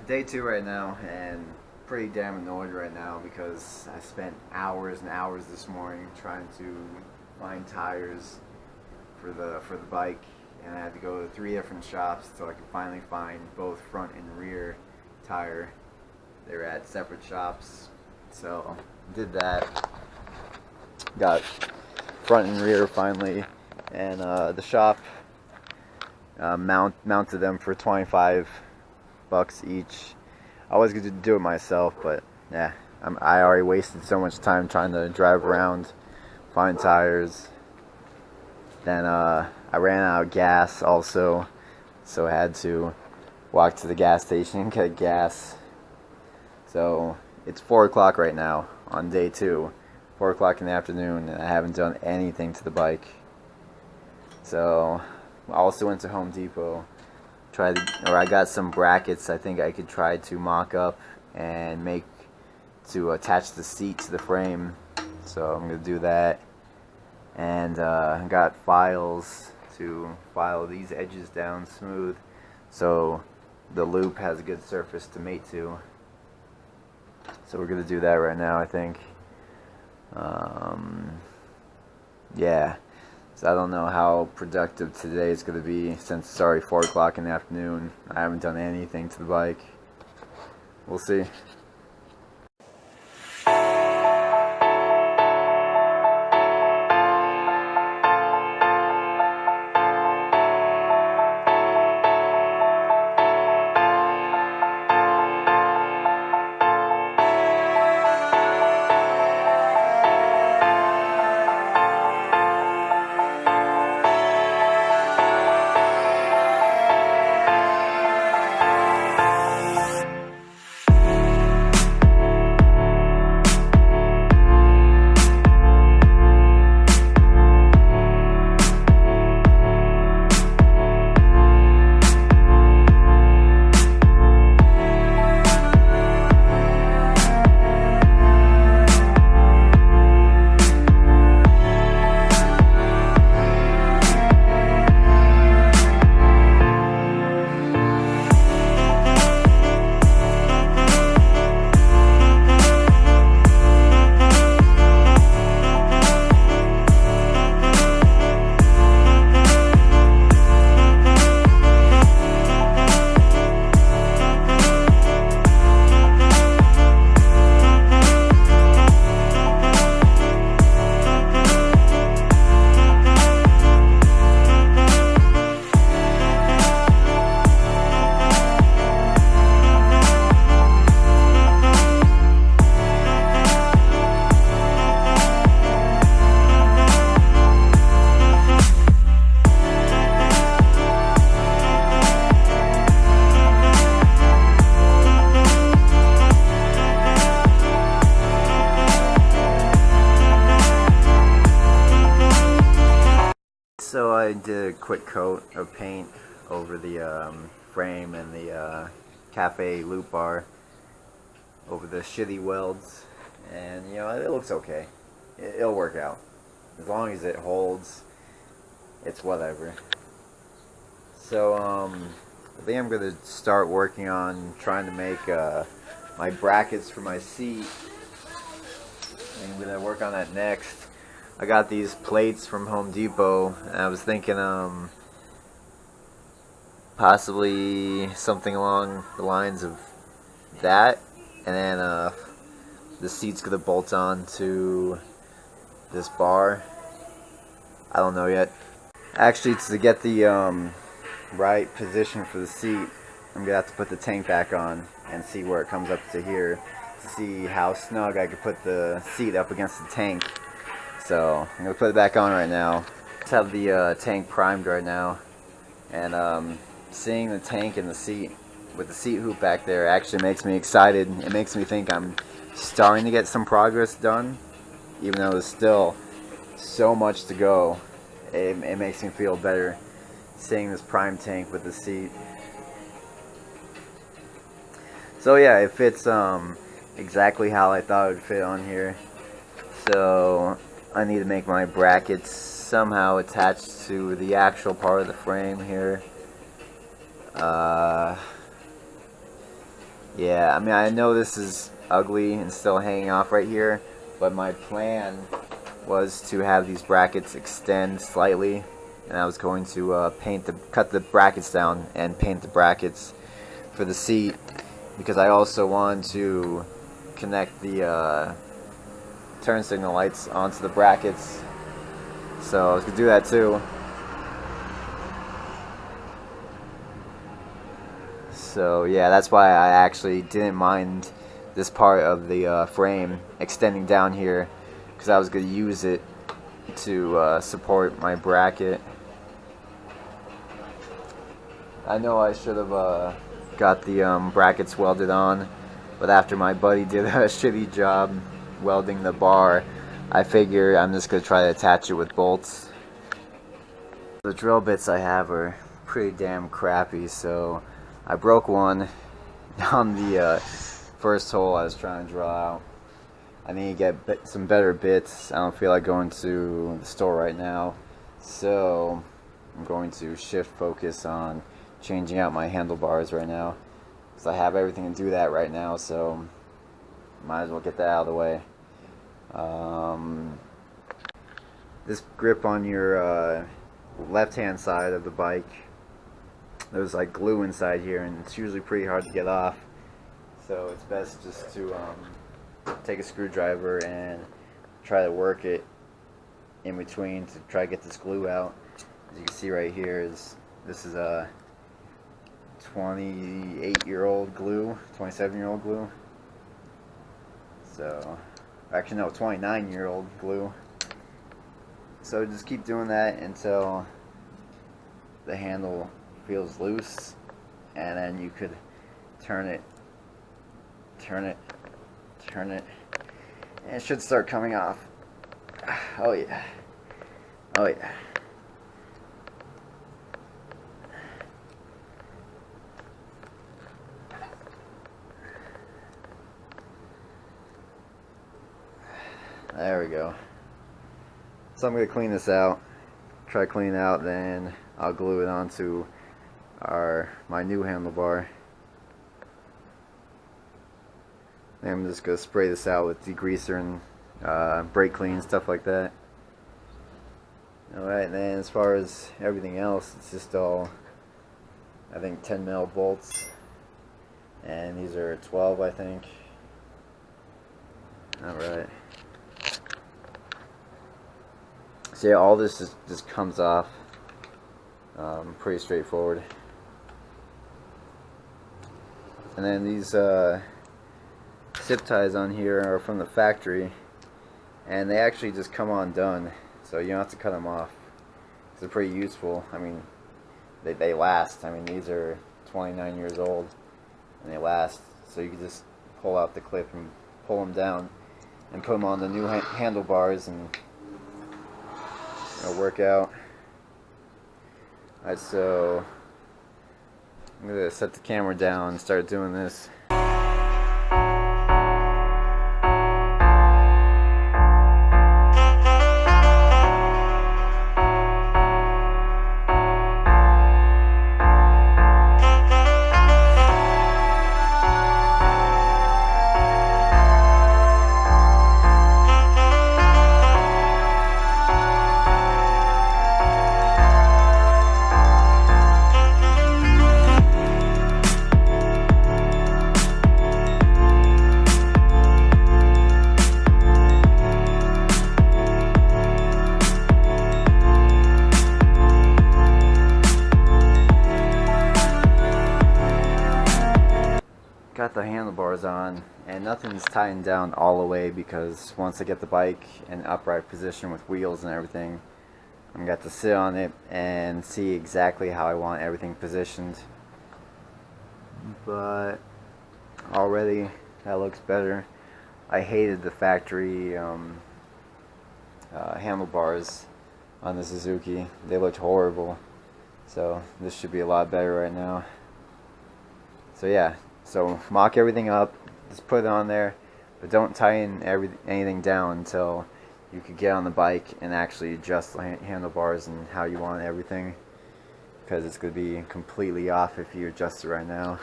Day two right now, and pretty damn annoyed right now because I spent hours and hours this morning trying to find tires for the bike, and I had to go to 3 different shops until I could finally find both front and rear tire. They were at separate shops, so did that. Got front and rear finally, and the shop mounted them for $25 each. I was going to do it myself, but yeah, I already wasted so much time trying to drive around, find tires. Then I ran out of gas also, so I had to walk to the gas station and get gas. So it's 4 o'clock right now on day two, 4 o'clock in the afternoon, and I haven't done anything to the bike. So I also went to Home Depot. I got some brackets I think I could try to mock up and make to attach the seat to the frame. So I'm going to do that. And I got files to file these edges down smooth so the loop has a good surface to mate to. So we're going to do that right now, I think. Yeah. So I don't know how productive today is going to be since it's already 4 o'clock in the afternoon. I haven't done anything to the bike. We'll see. So I did a quick coat of paint over the frame and the cafe loop bar over the shitty welds, and you know, it looks okay. It'll work out as long as it holds. It's whatever. So I think I'm gonna start working on trying to make my brackets for my seat, and I'm gonna work on that next. I got these plates from Home Depot, and I was thinking possibly something along the lines of that, and then the seat's gonna bolt on to this bar. I don't know yet. Actually, to get the right position for the seat, I'm gonna have to put the tank back on and see where it comes up to here to see how snug I could put the seat up against the tank. So I'm gonna put it back on right now. Let's have the tank primed right now, and seeing the tank and the seat with the seat hoop back there actually makes me excited. It makes me think I'm starting to get some progress done, even though there's still so much to go. It makes me feel better seeing this prime tank with the seat. So yeah, it fits exactly how I thought it would fit on here. So I need to make my brackets somehow attached to the actual part of the frame here. Yeah, I mean, I know this is ugly and still hanging off right here, but my plan was to have these brackets extend slightly, and I was going to cut the brackets down and paint the brackets for the seat, because I also wanted to connect the turn signal lights onto the brackets, so I was going to do that too. So yeah, that's why I actually didn't mind this part of the frame extending down here, because I was going to use it to support my bracket. I know I should have got the brackets welded on, but after my buddy did a shitty job welding the bar, I figure I'm just going to try to attach it with bolts. The drill bits I have are pretty damn crappy, so I broke one on the first hole I was trying to draw out. I need to get some better bits. I don't feel like going to the store right now, so I'm going to shift focus on changing out my handlebars right now, because I have everything to do that right now, so might as well get that out of the way. This grip on your left hand side of the bike, there's like glue inside here, and it's usually pretty hard to get off, so it's best just to take a screwdriver and try to work it in between to try to get this glue out. As you can see right here, this is a 28-year-old glue, 27-year-old glue. So, actually no, 29-year-old glue. So just keep doing that until the handle feels loose, and then you could turn it, and it should start coming off. Oh yeah, oh yeah. There we go. So I'm going to clean this out, try to clean it out, then I'll glue it onto my new handlebar. Then I'm just going to spray this out with degreaser and brake clean, stuff like that. Alright, then as far as everything else, it's just all, I think, 10mm bolts, and these are 12, I think. Alright. So yeah, all this just comes off pretty straightforward. And then these zip ties on here are from the factory, and they actually just come undone, so you don't have to cut them off. They're pretty useful. I mean, they last. I mean, these are 29 years old and they last, so you can just pull out the clip and pull them down and put them on the new handlebars, and it'll work out. Alright, so I'm going to set the camera down and start doing this. Got the handlebars on, and nothing's tightened down all the way, because once I get the bike in upright position with wheels and everything, I'm going to sit on it and see exactly how I want everything positioned. But already that looks better. I hated the factory handlebars on the Suzuki. They looked horrible, so this should be a lot better right now. So yeah, so mock everything up, just put it on there, but don't tighten anything down until you could get on the bike and actually adjust the handlebars and how you want everything, because it's going to be completely off if you adjust it right now.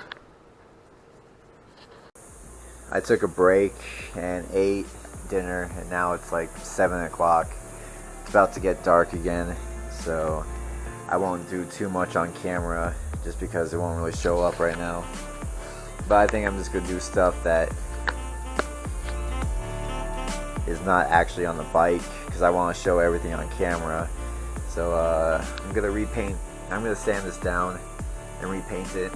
I took a break and ate dinner, and now it's like 7 o'clock. It's about to get dark again, so I won't do too much on camera just because it won't really show up right now. But I think I'm just gonna do stuff that is not actually on the bike because I want to show everything on camera. So I'm gonna repaint. I'm gonna sand this down and repaint it.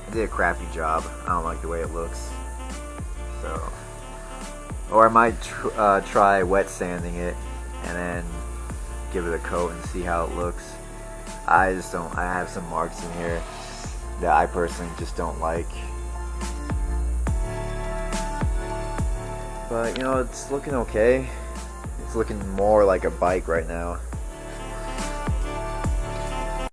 I did a crappy job. I don't like the way it looks. So, or I might try wet sanding it and then give it a coat and see how it looks. I just don't. I have some marks in here that I personally just don't like. But you know, it's looking okay. It's looking more like a bike right now.